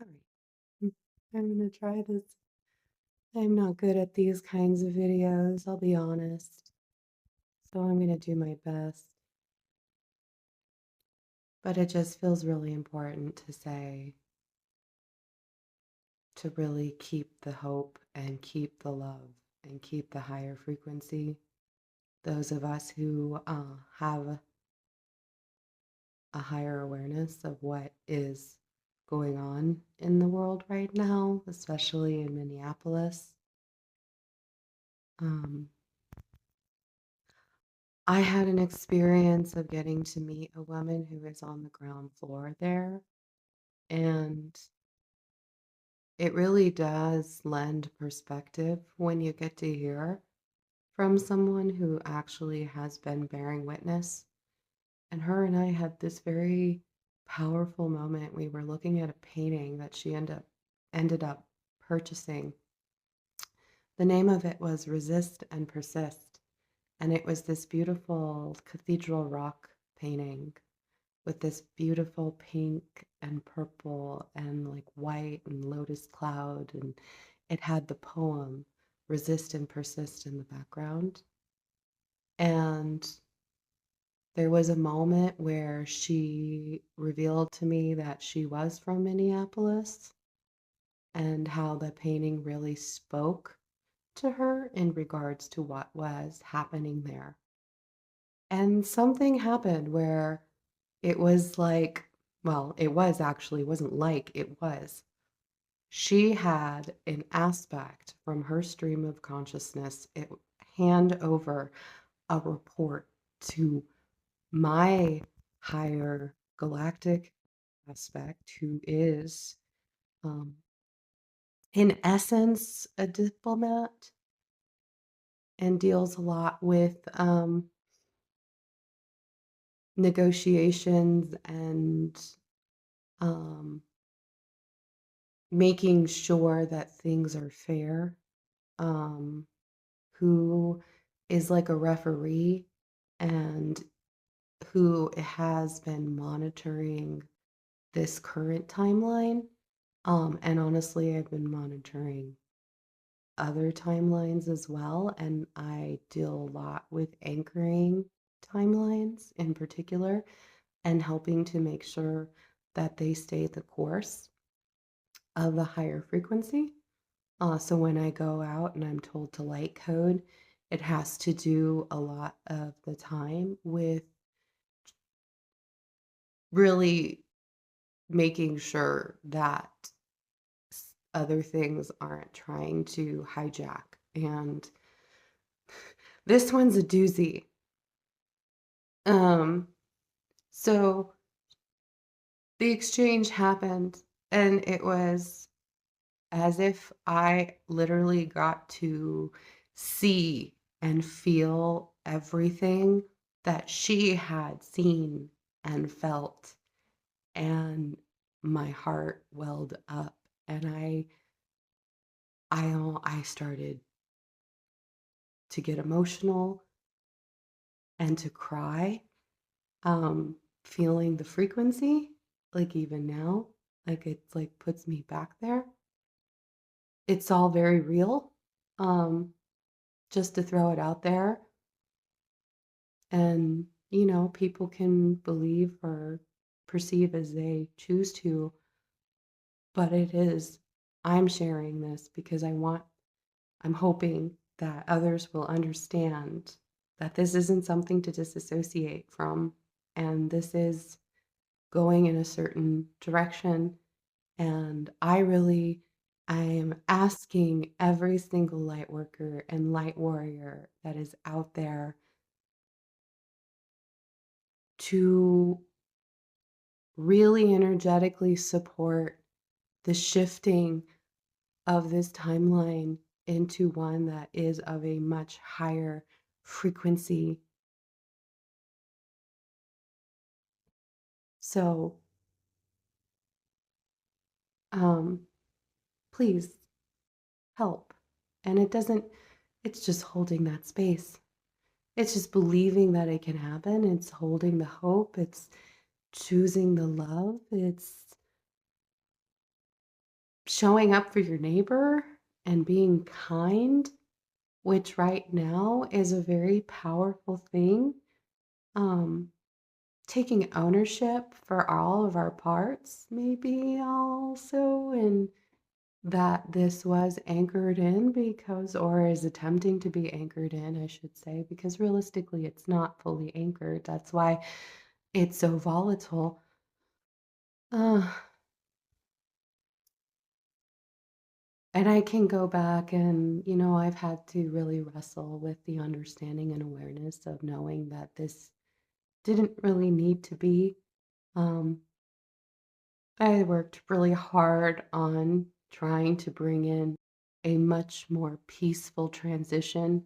All right. I'm gonna try this. I'm not good at these kinds of videos, I'll be honest. So I'm gonna do my best. But it just feels really important to say to really keep the hope and keep the love and keep the higher frequency. Those of us who have a higher awareness of what is going on in the world right now, especially in Minneapolis. Um, I had an experience of getting to meet a woman who is on the ground floor there, and it really does lend perspective when you get to hear from someone who actually has been bearing witness. And her and I had this very powerful moment. We were looking at a painting that she ended up purchasing. The name of it was Resist and Persist, and it was this beautiful cathedral rock painting with this beautiful pink and purple and like white and lotus cloud, and it had the poem Resist and Persist in the background. And there was a moment where she revealed to me that she was from Minneapolis and how the painting really spoke to her in regards to what was happening there. And something happened where it was like, well, it was actually, it wasn't like, it was. She had an aspect from her stream of consciousness, it hand over a report to my higher galactic aspect, who is, um, in essence, a diplomat and deals a lot with negotiations and um, making sure that things are fair, um, who is like a referee and who has been monitoring this current timeline. And honestly, I've been monitoring other timelines as well, and I deal a lot with anchoring timelines in particular and helping to make sure that they stay the course of a higher frequency. So when I go out and I'm told to light code, it has to do a lot of the time with really making sure that other things aren't trying to hijack. And this one's a doozy. Um, so the exchange happened, and it was as if I literally got to see and feel everything that she had seen and felt, and my heart welled up, and I started to get emotional and to cry, feeling the frequency, like even now, like it's like puts me back there. It's all very real. Um, just to throw it out there, and people can believe or perceive as they choose to, but it is, I'm sharing this because I'm hoping that others will understand that this isn't something to disassociate from, and this is going in a certain direction. And I am asking every single light worker and light warrior that is out there to really energetically support the shifting of this timeline into one that is of a much higher frequency. So, um, please help. And it's just holding that space. It's just believing that it can happen. It's holding the hope. It's choosing the love. It's showing up for your neighbor and being kind, which right now is a very powerful thing. Um, Taking ownership for all of our parts, maybe also, and that this was anchored in because, or is attempting to be anchored in, I should say, because realistically it's not fully anchored. That's why it's so volatile. Uh, and I can go back and, I've had to really wrestle with the understanding and awareness of knowing that this didn't really need to be. Um, I worked really hard on trying to bring in a much more peaceful transition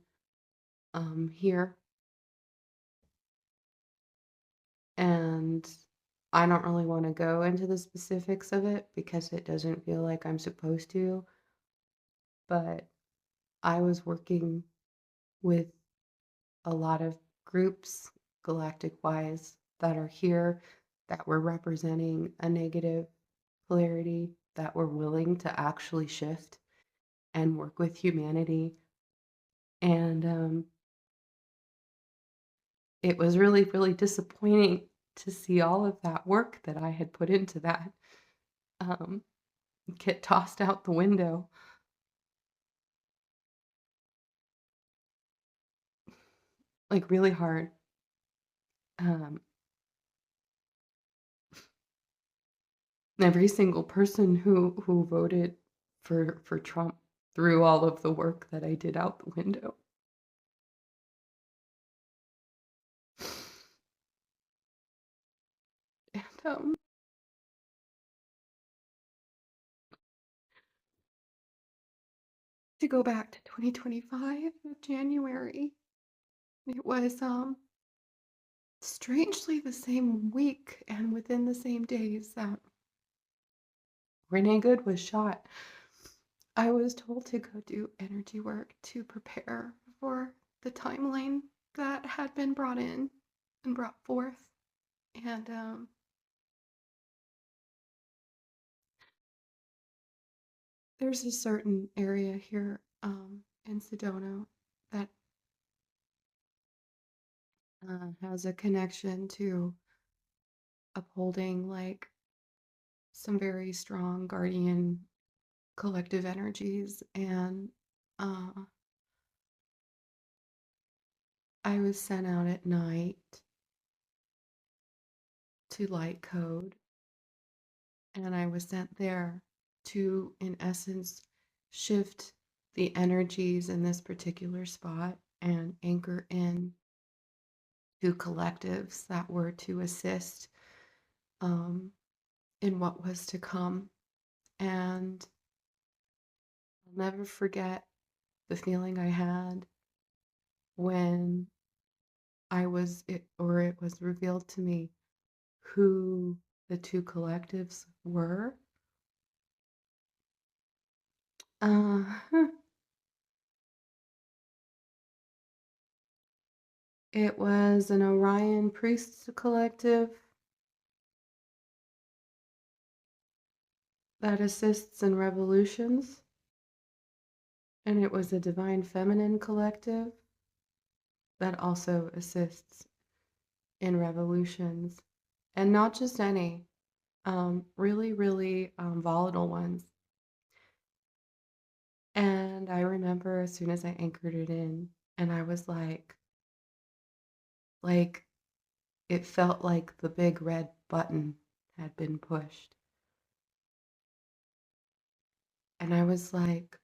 here. And I don't really want to go into the specifics of it because it doesn't feel like I'm supposed to. But I was working with a lot of groups, galactic wise, that are here that were representing a negative polarity that were willing to actually shift and work with humanity. And it was really, really disappointing to see all of that work that I had put into that um, get tossed out the window. Like, really hard. Um, every single person who voted for Trump threw all of the work that I did out the window. And, to go back to 2025, January, it was, strangely the same week and within the same days that Renee Good was shot. I was told to go do energy work to prepare for the timeline that had been brought in and brought forth. And there's a certain area here in Sedona that has a connection to upholding like some very strong guardian collective energies. And uh, I was sent out at night to light code, and I was sent there to, in essence, shift the energies in this particular spot and anchor in to collectives that were to assist um, in what was to come. And I'll never forget the feeling I had when it was revealed to me who the two collectives were. Uh, it was an Orion Priests collective that assists in revolutions, and it was a Divine Feminine collective that also assists in revolutions, and not just any, really, really volatile ones. And I remember as soon as I anchored it in, and I was like, it felt like the big red button had been pushed. And I was like,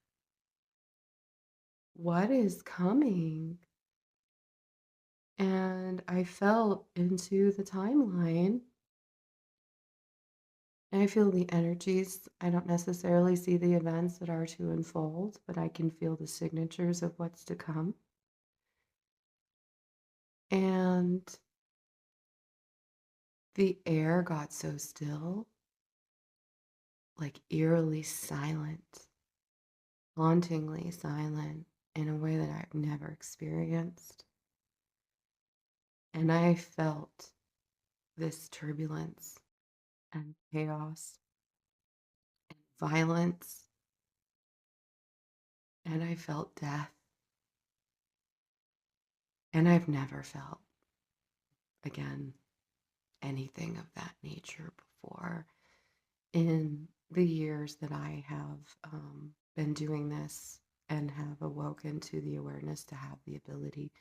what is coming? And I felt into the timeline. And I feel the energies. I don't necessarily see the events that are to unfold, but I can feel the signatures of what's to come. And the air got so still, like eerily silent, hauntingly silent in a way that I've never experienced. And I felt this turbulence and chaos and violence, and I felt death, and I've never felt, again, anything of that nature before in the years that I have been doing this and have awoken to the awareness to have the ability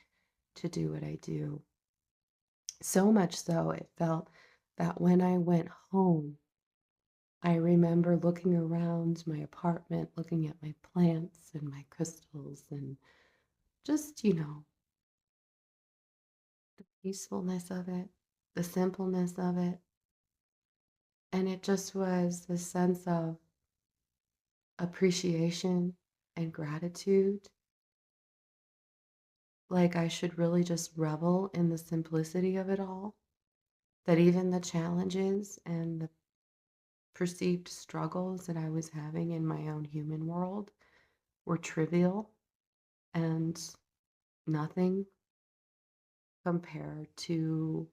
to do what I do. So much so, it felt that when I went home, I remember looking around my apartment, looking at my plants and my crystals, and just, the peacefulness of it, the simpleness of it. And it just was a sense of appreciation and gratitude. Like I should really just revel in the simplicity of it all. That even the challenges and the perceived struggles that I was having in my own human world were trivial and nothing compared to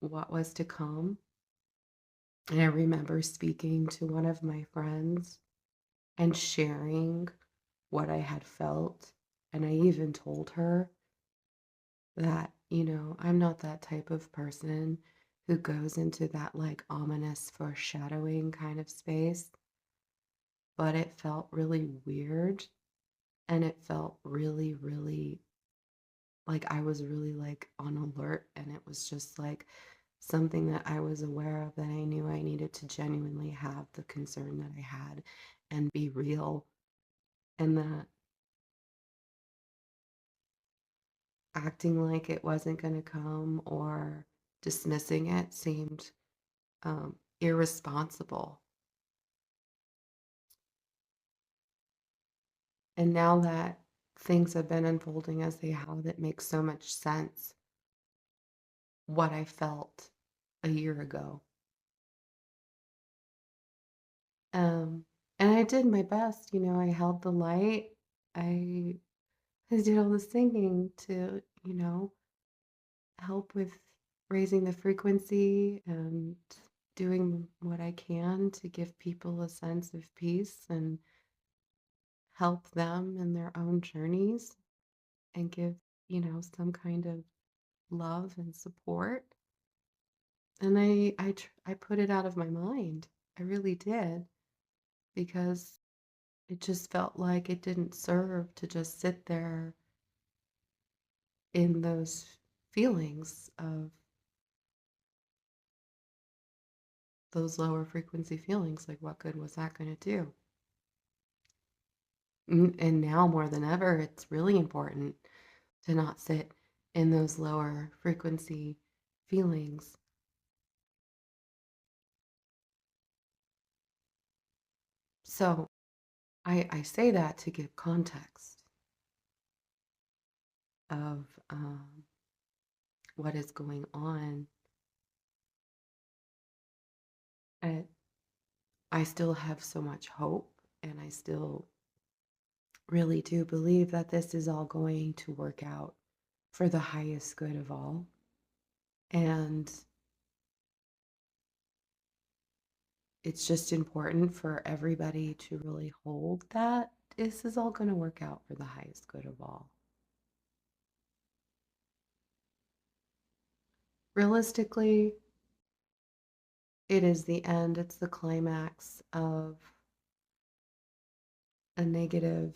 what was to come. And I remember speaking to one of my friends and sharing what I had felt. And I even told her that, I'm not that type of person who goes into that like ominous foreshadowing kind of space, but it felt really weird and it felt really, really like I was really like on alert, and it was just like something that I was aware of that I knew I needed to genuinely have the concern that I had and be real, and that acting like it wasn't going to come or dismissing it seemed irresponsible. And now that things have been unfolding as they have, it makes so much sense what I felt a year ago. Um, and I did my best, I held the light. I, I did all this thinking to, help with raising the frequency and doing what I can to give people a sense of peace and help them in their own journeys and give, some kind of love and support. And I put it out of my mind. I really did, because it just felt like it didn't serve to just sit there in those feelings of those lower frequency feelings. Like, what good was that going to do? And now more than ever, it's really important to not sit in those lower frequency feelings. So I say that to give context of what is going on. And I still have so much hope, and I still really do believe that this is all going to work out for the highest good of all. And it's just important for everybody to really hold that this is all going to work out for the highest good of all. Realistically, it is the end, it's the climax of a negative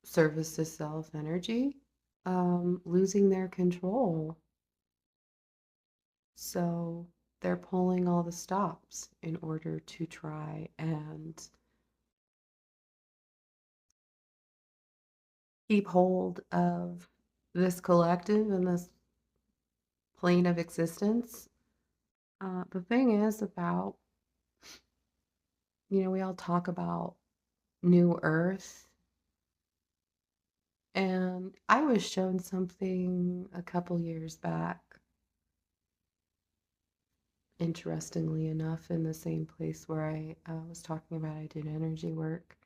service to self energy, losing their control. So they're pulling all the stops in order to try and keep hold of this collective and this plane of existence. The thing is about, we all talk about New Earth, and I was shown something a couple years back, interestingly enough, in the same place where I was talking about I did energy work.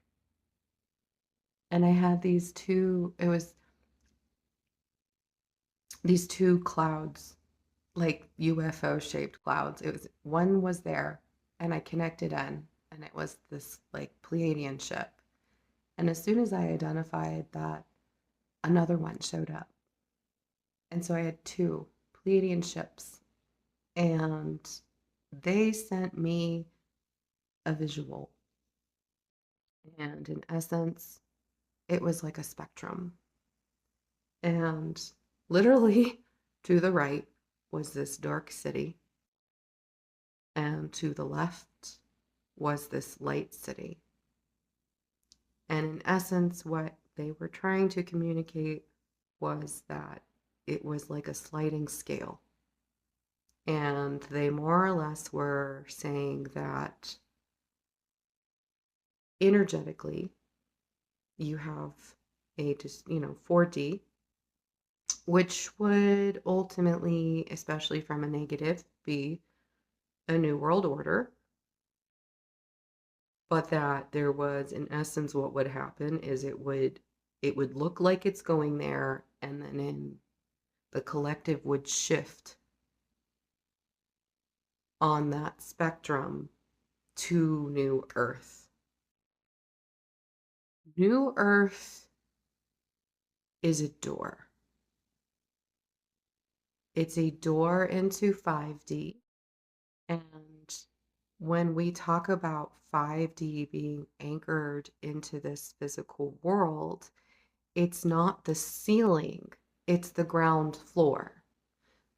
And I had these two clouds, like UFO shaped clouds. One was there, and I connected in, and and it was this like Pleiadian ship. And as soon as I identified that, another one showed up. And so I had two Pleiadian ships, and they sent me a visual. And in essence, it was like a spectrum. And literally to the right was this dark city, and to the left was this light city. And in essence, what they were trying to communicate was that it was like a sliding scale. And they more or less were saying that energetically, you have a 4D, which would ultimately, especially from a negative, be a new world order. But that there was, in essence, what would happen is it would look like it's going there, and then in the collective would shift on that spectrum to New Earth. New Earth is a door. It's a door into 5D. And when we talk about 5D being anchored into this physical world, it's not the ceiling, it's the ground floor.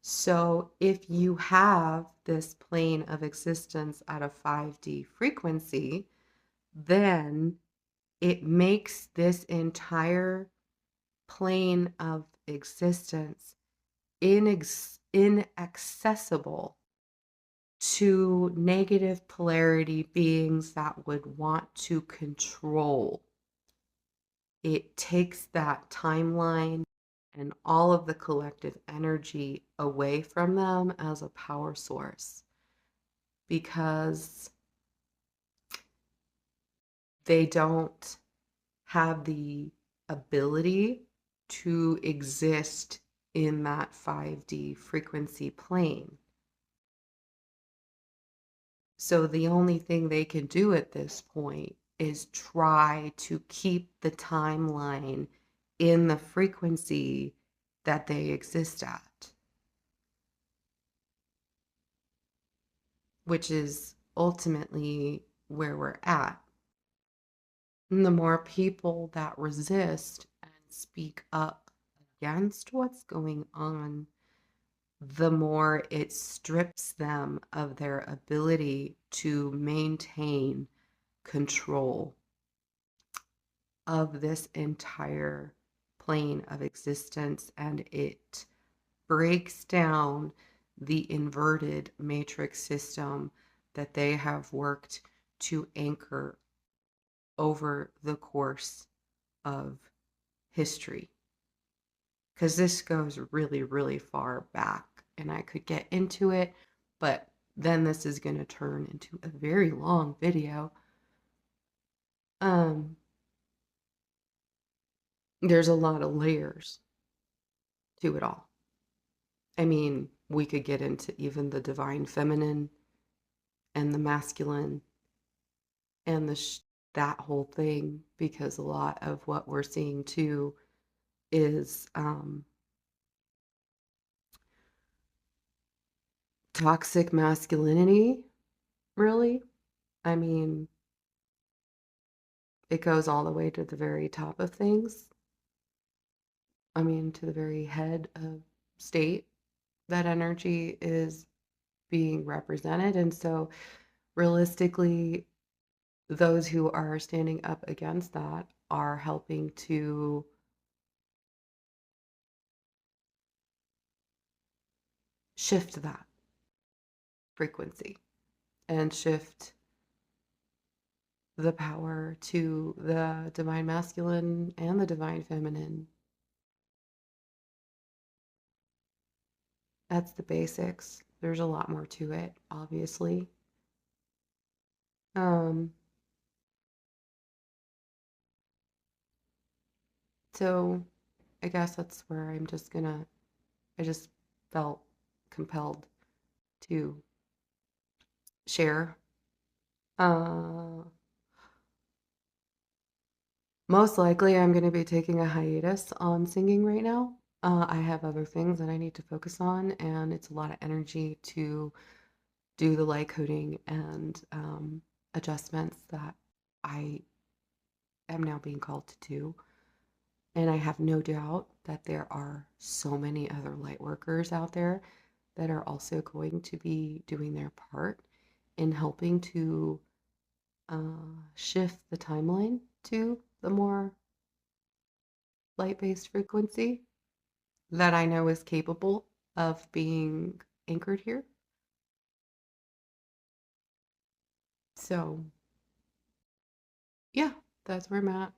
So if you have this plane of existence at a 5D frequency, then it makes this entire plane of existence inaccessible to negative polarity beings that would want to control. It takes that timeline and all of the collective energy away from them as a power source, because they don't have the ability to exist in that 5D frequency plane. So the only thing they can do at this point is try to keep the timeline in the frequency that they exist at, which is ultimately where we're at. And the more people that resist and speak up against what's going on, the more it strips them of their ability to maintain control of this entire plane of existence, and it breaks down the inverted matrix system that they have worked to anchor over the course of history. Because this goes really, really far back, and I could get into it, but then this is going to turn into a very long video. There's a lot of layers to it all. I mean, we could get into even the divine feminine and the masculine and that whole thing, because a lot of what we're seeing too is toxic masculinity, really. I mean, it goes all the way to the very top of things. I mean, to the very head of state, that energy is being represented. And so, realistically, those who are standing up against that are helping to shift that frequency and shift the power to the divine masculine and the divine feminine. That's the basics. There's a lot more to it, obviously. So I guess that's where I just felt compelled to share Uh, Most likely, I'm going to be taking a hiatus on singing right now. I have other things that I need to focus on, and it's a lot of energy to do the light coding and adjustments that I am now being called to do. And I have no doubt that there are so many other light workers out there that are also going to be doing their part in helping to shift the timeline to the more light based frequency that I know is capable of being anchored here. So, yeah, that's where I'm at.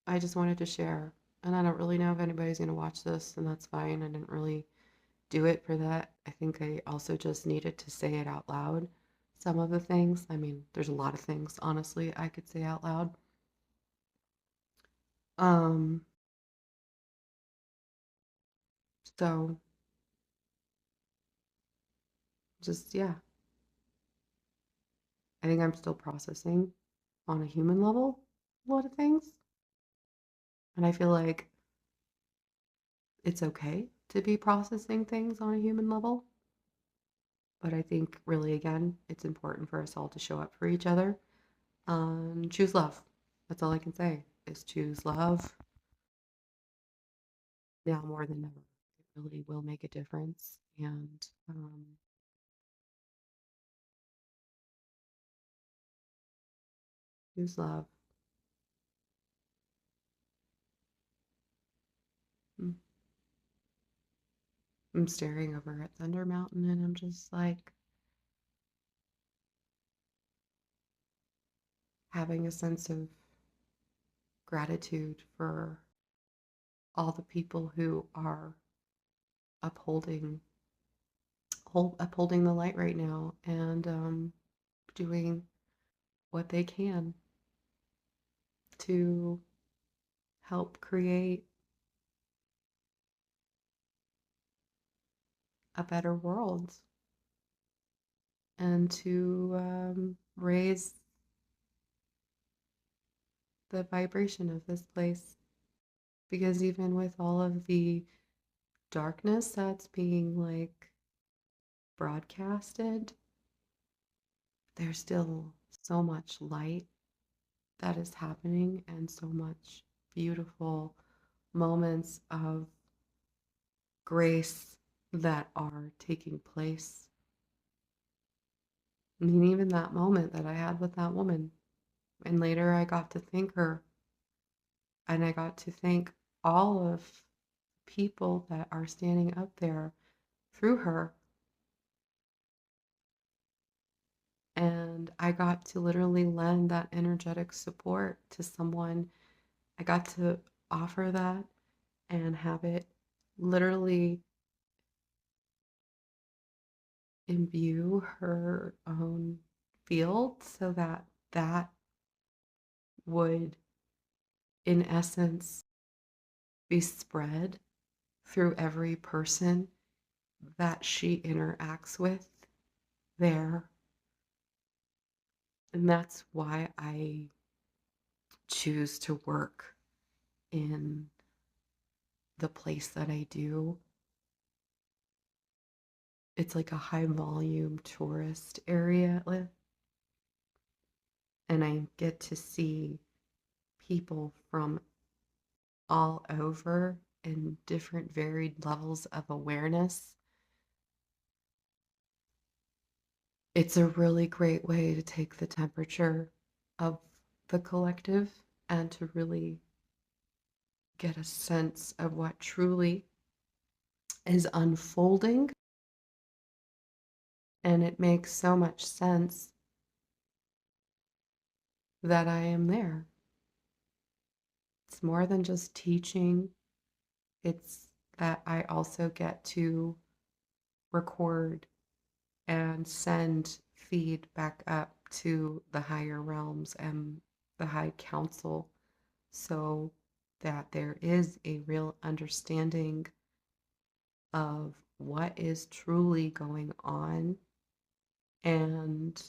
I just wanted to share. And I don't really know if anybody's going to watch this, and that's fine. I didn't really do it for that. I think I also just needed to say it out loud. Some of the things, I mean, there's a lot of things, honestly, I could say out loud. Um, so just, yeah, I think I'm still processing on a human level a lot of things. And I feel like it's okay to be processing things on a human level. But I think really, again, it's important for us all to show up for each other and choose love. That's all I can say is choose love now more than ever. It really will make a difference. And choose love. Mm. I'm staring over at Thunder Mountain and I'm just like having a sense of gratitude for all the people who are upholding upholding the light right now and doing what they can to help create a better world and to raise the vibration of this place. Because even with all of the darkness that's being like broadcasted, there's still so much light that is happening and so much beautiful moments of grace that are taking place. I mean, even that moment that I had with that woman, and later I got to thank her and I got to thank all of the people that are standing up there through her. And I got to literally lend that energetic support to someone. I got to offer that and have it literally imbue her own field so that that would, in essence, be spread through every person that she interacts with there. And that's why I choose to work in the place that I do. It's like a high volume tourist area, and I get to see people from all over in different varied levels of awareness. It's a really great way to take the temperature of the collective and to really get a sense of what truly is unfolding. And it makes so much sense that I am there. It's more than just teaching, it's that I also get to record and send feed back up to the higher realms and the high council so that there is a real understanding of what is truly going on and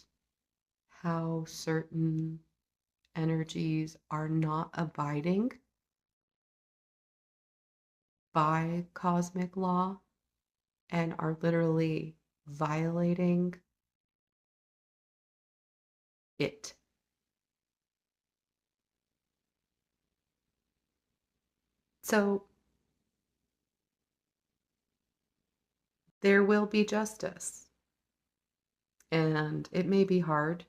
how certain energies are not abiding by cosmic law and are literally violating it. So there will be justice. And it may be hard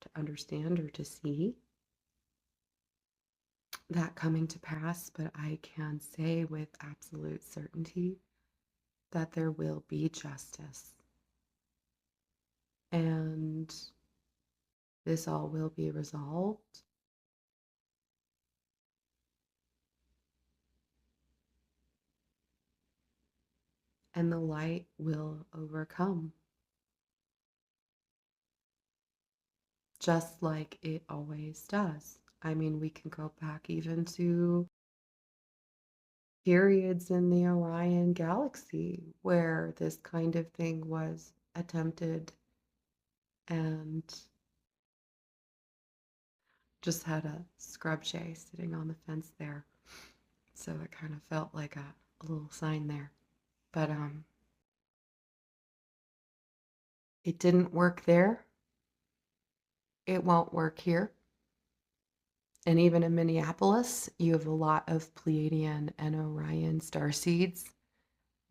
to understand or to see that coming to pass, but I can say with absolute certainty that there will be justice. And this all will be resolved. And the light will overcome, just like it always does. I mean, we can go back even to periods in the Orion galaxy where this kind of thing was attempted and just had a scrub jay sitting on the fence there. So it kind of felt like a little sign there. But it didn't work there. It won't work here. And even in Minneapolis, you have a lot of Pleiadian and Orion star seeds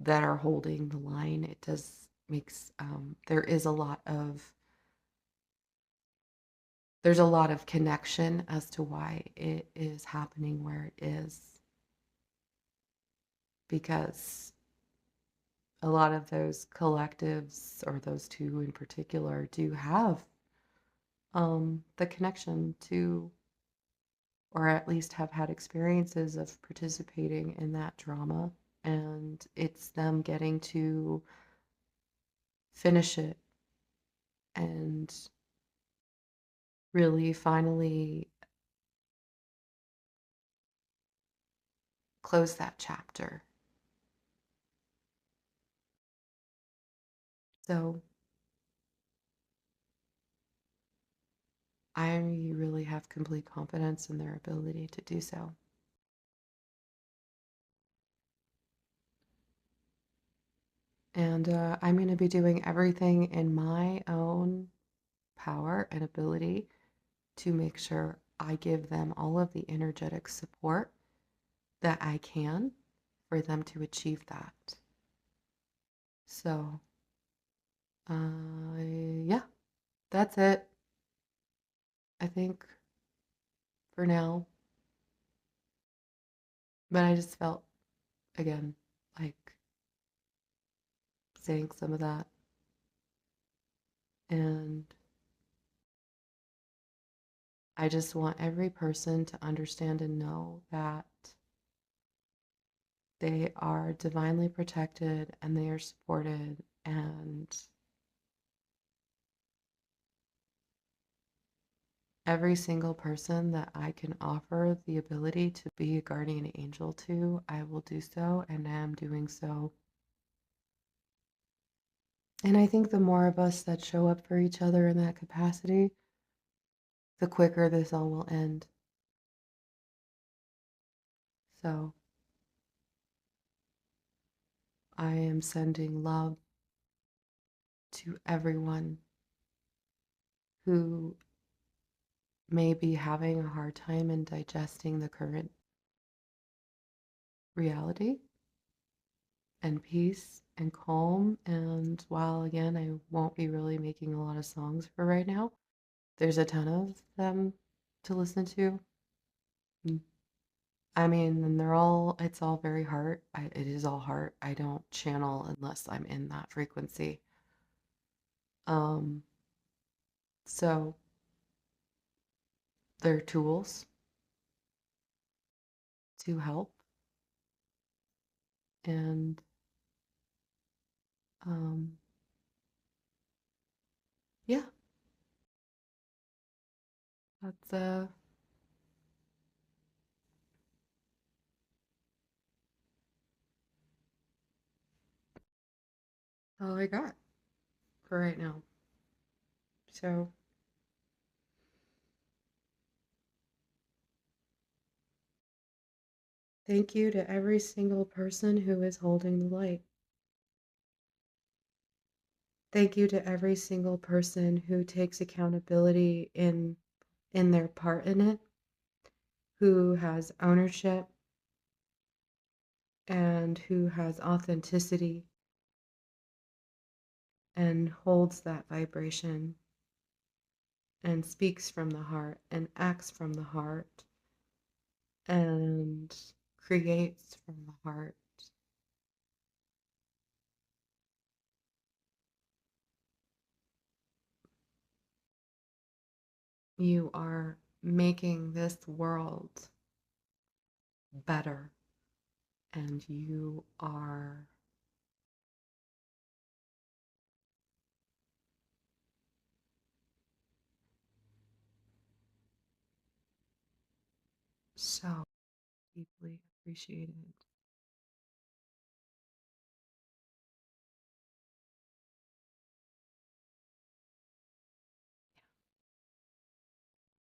that are holding the line. It does makes there is a lot of there's a lot of connection as to why it is happening where it is, because a lot of those collectives, or those two in particular, do have the connection to, or at least have had experiences of participating in that drama, and it's them getting to finish it and really finally close that chapter. So I really have complete confidence in their ability to do so. And I'm going to be doing everything in my own power and ability to make sure I give them all of the energetic support that I can for them to achieve that. So, yeah, that's it. I think for now. But I just felt, again, like saying some of that. And I just want every person to understand and know that they are divinely protected and they are supported, and every single person that I can offer the ability to be a guardian angel to, I will do so, and am doing so. And I think the more of us that show up for each other in that capacity, the quicker this all will end. So I am sending love to everyone who may be having a hard time in digesting the current reality, and peace and calm. And while, again, I won't be really making a lot of songs for right now, there's a ton of them to listen to. Mm. I mean, and it's all very heart. It is all heart. I don't channel unless I'm in that frequency. Um, so they're tools to help. And um, yeah, that's all I got for right now. So Thank you to every single person who is holding the light. Thank you to every single person who takes accountability in their part in it, who has ownership and who has authenticity and holds that vibration and speaks from the heart and acts from the heart and creates from the heart. You are making this world better, and you are so deeply appreciated.